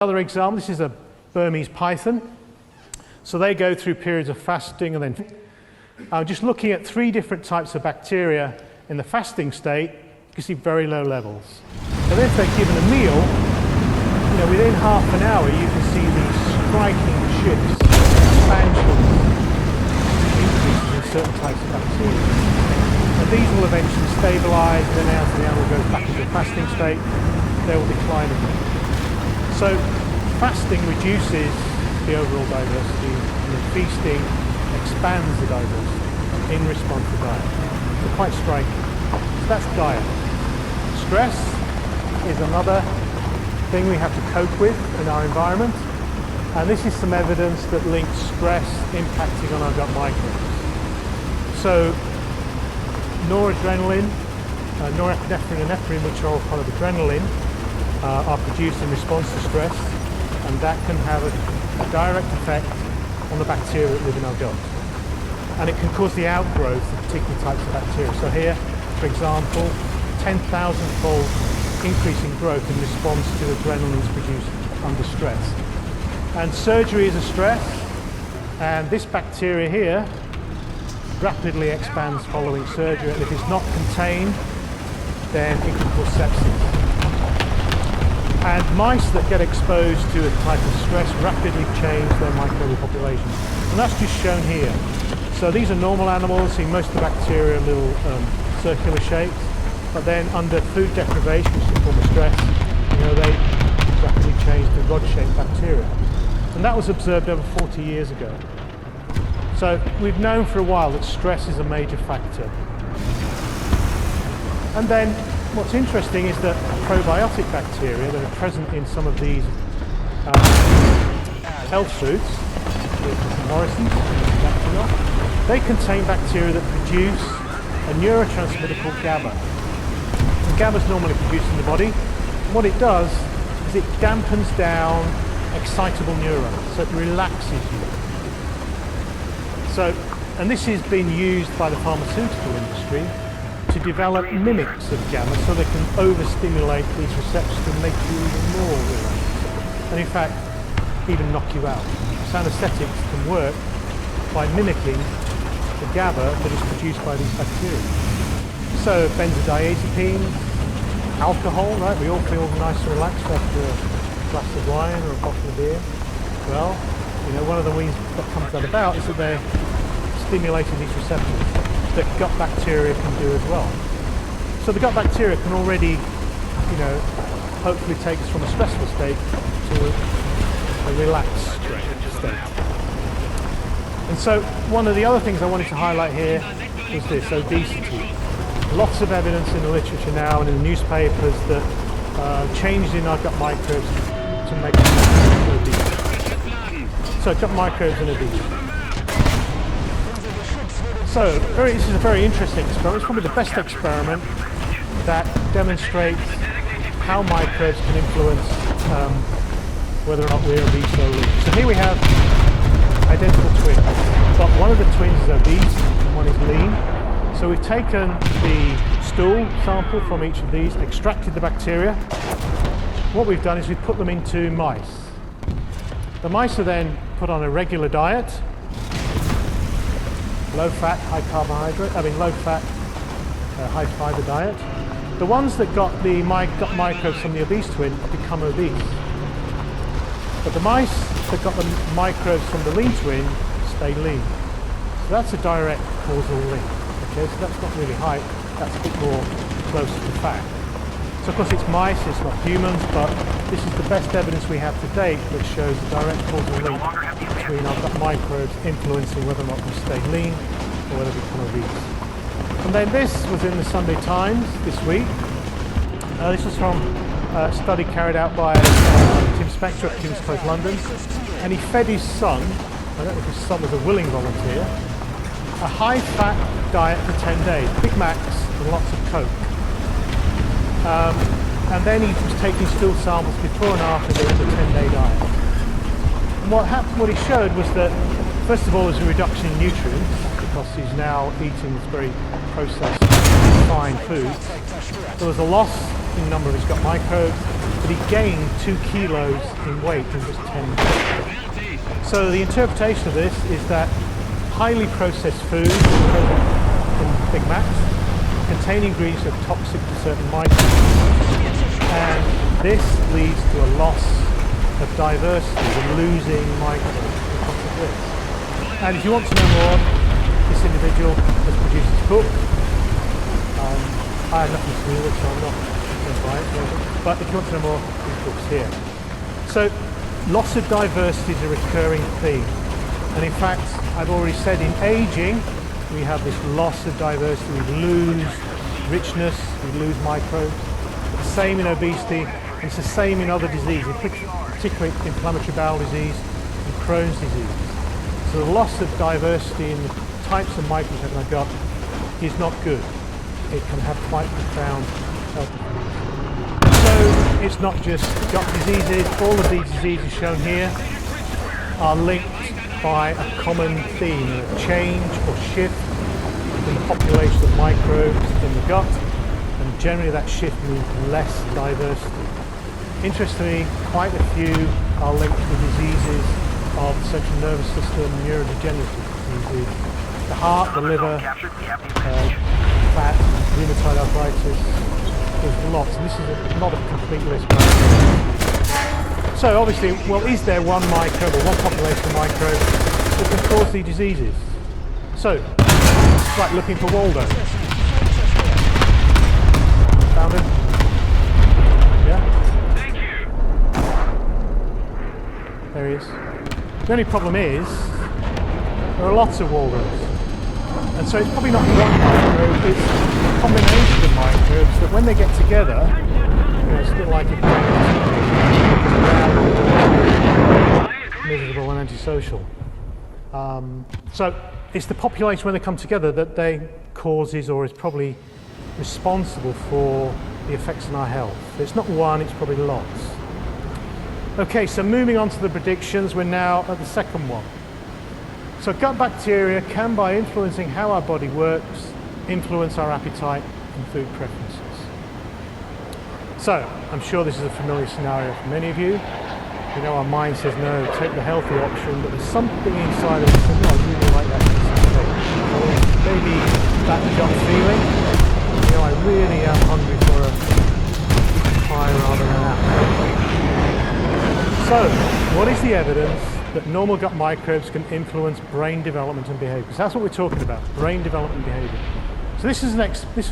Another example, this is a Burmese python. So they go through periods of fasting and then just looking at 3 different types of bacteria in the fasting state, you can see very low levels. And then if they're given a meal, within half an hour you can see these striking shifts, expansions, increases in certain types of bacteria. And these will eventually stabilize, then as the animal goes back into a fasting state, they will decline again. So fasting reduces the overall diversity, and the feasting expands the diversity in response to diet. So quite striking. So that's diet. Stress is another thing we have to cope with in our environment, and this is some evidence that links stress impacting on our gut microbes. So noradrenaline, norepinephrine and epinephrine, which are all part of adrenaline, are produced in response to stress, and that can have a direct effect on the bacteria that live in our gut. And it can cause the outgrowth of particular types of bacteria. So here, for example, 10,000-fold increase in growth in response to adrenaline produced under stress. And surgery is a stress, and this bacteria here rapidly expands following surgery, and if it's not contained, then it can cause sepsis. And mice that get exposed to a type of stress rapidly change their microbial population. And that's just shown here. So these are normal animals, see most of the bacteria are little circular shapes, but then under food deprivation, which is a form of stress, they rapidly change to rod-shaped bacteria. And that was observed over 40 years ago. So we've known for a while that stress is a major factor. And then what's interesting is that probiotic bacteria that are present in some of these health foods, the Morrison's, they contain bacteria that produce a neurotransmitter called GABA. And GABA is normally produced in the body. And what it does is it dampens down excitable neurons, so it relaxes you. So, and this has been used by the pharmaceutical industry to develop mimics of GABA so they can overstimulate these receptors and make you even more relaxed. And in fact, even knock you out. So anesthetics can work by mimicking the GABA that is produced by these bacteria. So benzodiazepines, alcohol, right? We all feel nice and relaxed after a glass of wine or a bottle of beer. Well, one of the ways that comes that about is that they're stimulating these receptors that gut bacteria can do as well. So the gut bacteria can already, hopefully take us from a stressful state to a relaxed state. And so one of the other things I wanted to highlight here is this, obesity. Lots of evidence in the literature now and in the newspapers that changes in our gut microbes to make us obese. So gut microbes and obesity. So this is a very interesting experiment. It's probably the best experiment that demonstrates how microbes can influence whether or not we're obese or lean. So here we have identical twins, but one of the twins is obese and one is lean. So we've taken the stool sample from each of these, extracted the bacteria. What we've done is we've put them into mice. The mice are then put on a regular diet, low fat, high fiber diet. The ones that got the gut microbes from the obese twin become obese. But the mice that got the microbes from the lean twin stay lean. So that's a direct causal link. Okay, so that's not really height, that's a bit more closer to fat. So of course it's mice, it's not humans, but this is the best evidence we have to date that shows a direct causal link between our gut microbes influencing whether or not we stay lean or whether we become obese. And then this was in the Sunday Times this week. This was from a study carried out by Tim Spector at King's College London, and he fed his son, I don't know if his son was a willing volunteer, a high-fat diet for 10 days, Big Macs and lots of Coke. And then he was taking stool samples before and after the 10-day diet. And what he showed was that, first of all, there was a reduction in nutrients, because he's now eating this very processed, fine food. There was a loss in the number of his gut microbes, but he gained 2 kilos in weight in just 10 days. So the interpretation of this is that highly processed food present in Big Macs contain ingredients that are toxic to certain microbes. And this leads to a loss of diversity, the losing microbes because of this. And if you want to know more, this individual has produced his book. I have nothing to do with it, so I'm not going to buy it. But if you want to know more, his book's here. So, loss of diversity is a recurring theme. And in fact, I've already said in aging, we have this loss of diversity. We lose richness, we lose microbes. The same in obesity, and it's the same in other diseases, particularly inflammatory bowel disease and Crohn's disease. So the loss of diversity in the types of microbes in our gut is not good. It can have quite profound health effects. So it's not just gut diseases. All of these diseases shown here are linked by a common theme, a change or shift in the population of microbes in the gut, and generally that shift means less diversity. Interestingly, quite a few are linked to diseases of the central nervous system, neurodegenerative diseases, the heart, the liver, fat, rheumatoid arthritis. There's lots, and this is not a complete list. So obviously, well, is there one microbe or one population of microbes that can cause these diseases? So, it's like looking for Waldo. Found him? Yeah? Thank you. There he is. The only problem is, there are lots of Waldos. And so it's probably not one microbe, it's a combination of microbes that when they get together, you know, it's a bit like miserable and antisocial. So it's the population when they come together that they causes or is probably responsible for the effects on our health. It's not one, it's probably lots. Okay, so moving on to the predictions, we're now at the second one. So gut bacteria can, by influencing how our body works, influence our appetite and food preferences. So, I'm sure this is a familiar scenario for many of you. You know, our mind says no, take the healthy option, but there's something inside of us that says, no, I really like that piece. Maybe that gut feeling, you know, I really am hungry for a pie rather than an apple. So, what is the evidence that normal gut microbes can influence brain development and behavior? Because that's what we're talking about, brain development and behavior. So this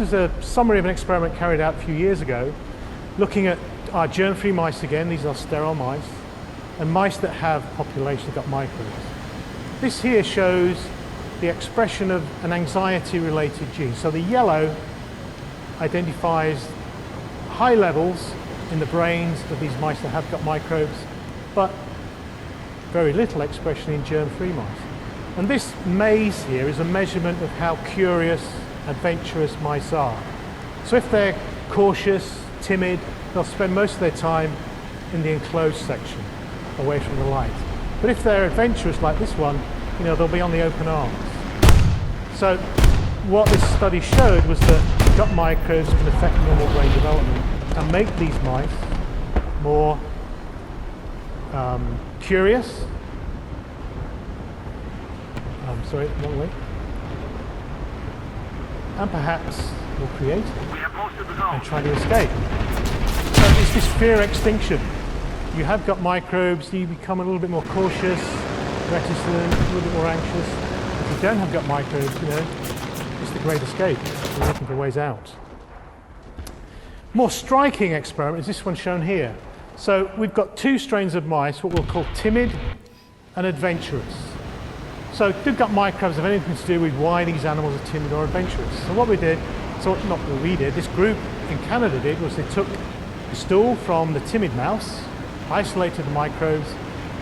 was a summary of an experiment carried out a few years ago, looking at our germ-free mice again, these are sterile mice, and mice that have population of gut microbes. This here shows the expression of an anxiety-related gene. So the yellow identifies high levels in the brains of these mice that have gut microbes, but very little expression in germ-free mice. And this maze here is a measurement of how curious, adventurous mice are. So if they're cautious, timid, they'll spend most of their time in the enclosed section, away from the light. But if they're adventurous like this one, you know, they'll be on the open arms. So what this study showed was that gut microbes can affect normal brain development and make these mice more curious. Sorry, wrong way. And perhaps more creative and try to escape. So it's this fear extinction. You have gut microbes, you become a little bit more cautious, reticent, a little bit more anxious. If you don't have gut microbes, you know, it's the great escape. You're looking for ways out. More striking experiment is this one shown here. So we've got two strains of mice, what we'll call timid and adventurous. So do gut microbes have anything to do with why these animals are timid or adventurous? So what we did, not what we did, this group in Canada did, was they took the stool from the timid mouse, isolated the microbes,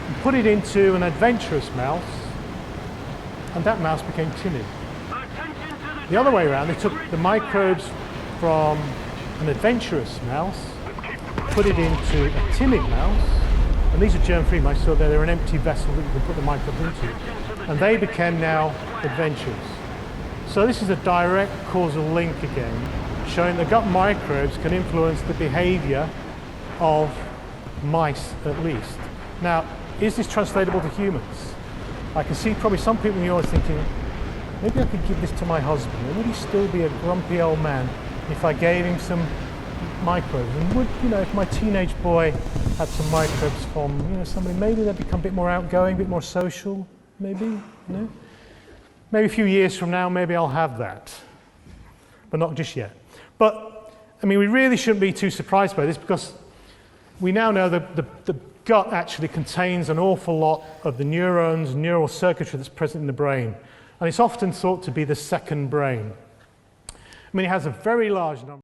and put it into an adventurous mouse, and that mouse became timid. The other way around, they took the microbes from an adventurous mouse, put it into a timid mouse, and these are germ-free mice, so they're an empty vessel that you can put the microbes into, and they became now adventurous. So this is a direct causal link again, showing that gut microbes can influence the behavior of mice at least. Now, is this translatable to humans? I can see probably some people in the audience thinking, maybe I could give this to my husband, and would he still be a grumpy old man if I gave him some microbes? And would, if my teenage boy had some microbes from, somebody, maybe they'd become a bit more outgoing, a bit more social, maybe, Maybe a few years from now, maybe I'll have that, but not just yet. But, we really shouldn't be too surprised by this, because we now know that the gut actually contains an awful lot of the neurons, neural circuitry that's present in the brain. And it's often thought to be the second brain. It has a very large number.